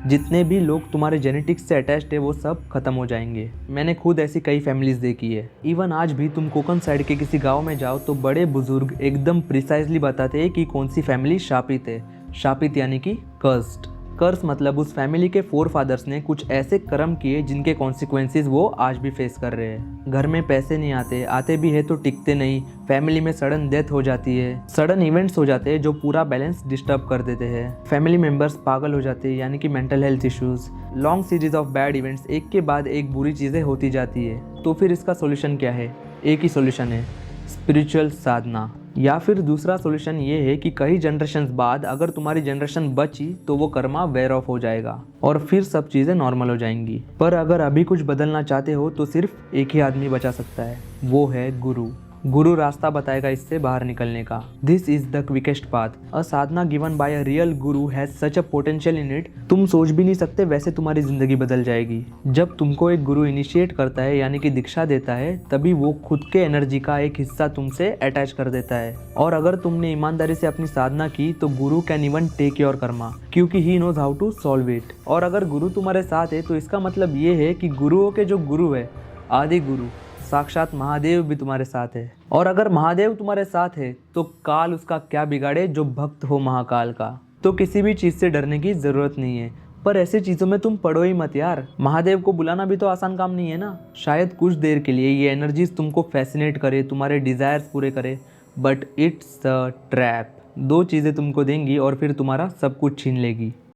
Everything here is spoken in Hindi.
जितने भी लोग तुम्हारे जेनेटिक्स से अटैच्ड है वो सब खत्म हो जाएंगे। मैंने खुद ऐसी कई फैमिलीज देखी है। इवन आज भी तुम कोकण साइड के किसी गांव में जाओ तो बड़े बुजुर्ग एकदम प्रिसाइजली बताते हैं कि कौन सी फैमिली शापित है। शापित यानी कि कर्स्ड। कर्स मतलब उस फैमिली के फोर फादर्स ने कुछ ऐसे कर्म किए जिनके कॉन्सिक्वेंसेस वो आज भी फेस कर रहे हैं। घर में पैसे नहीं आते, आते भी है तो टिकते नहीं। फैमिली में सडन डेथ हो जाती है, सडन इवेंट्स हो जाते हैं जो पूरा बैलेंस डिस्टर्ब कर देते हैं। फैमिली मेंबर्स पागल हो जाते हैं यानी कि mental health issues. Long series of bad events, एक के बाद एक बुरी चीज़ें होती जाती है। तो फिर इसका सोल्यूशन क्या है? एक ही सोल्यूशन है, स्पिरिचुअल साधना। या फिर दूसरा सॉल्यूशन ये है कि कई जनरेशन्स बाद अगर तुम्हारी जनरेशन बची तो वो कर्मा वेयर ऑफ हो जाएगा और फिर सब चीज़ें नॉर्मल हो जाएंगी। पर अगर अभी कुछ बदलना चाहते हो तो सिर्फ एक ही आदमी बचा सकता है, वो है गुरु। गुरु रास्ता बताएगा इससे बाहर निकलने का। This is the quickest path. A sadhana given by a real guru has such a potential in it, तुम सोच भी नहीं सकते वैसे तुम्हारी जिंदगी बदल जाएगी। जब तुमको एक गुरु इनिशिएट करता है यानी कि दीक्षा देता है, तभी वो खुद के एनर्जी का एक हिस्सा तुमसे अटैच कर देता है। और अगर तुमने ईमानदारी से अपनी साधना की तो guru can even take your karma, क्योंकि he knows how to solve it. और अगर गुरु तुम्हारे साथ है तो इसका मतलब ये है कि गुरुओं के जो गुरु है, आदि गुरु साक्षात महादेव भी तुम्हारे साथ है। और अगर महादेव तुम्हारे साथ है तो काल उसका क्या बिगाड़े जो भक्त हो महाकाल का। तो किसी भी चीज़ से डरने की ज़रूरत नहीं है। पर ऐसी चीज़ों में तुम पड़ो ही मत यार। महादेव को बुलाना भी तो आसान काम नहीं है ना। शायद कुछ देर के लिए ये एनर्जीज तुमको फैसिनेट करे, तुम्हारे डिज़ायर्स पूरे करे, बट इट्स अ ट्रैप। दो चीज़ें तुमको देंगी और फिर तुम्हारा सब कुछ छीन लेगी।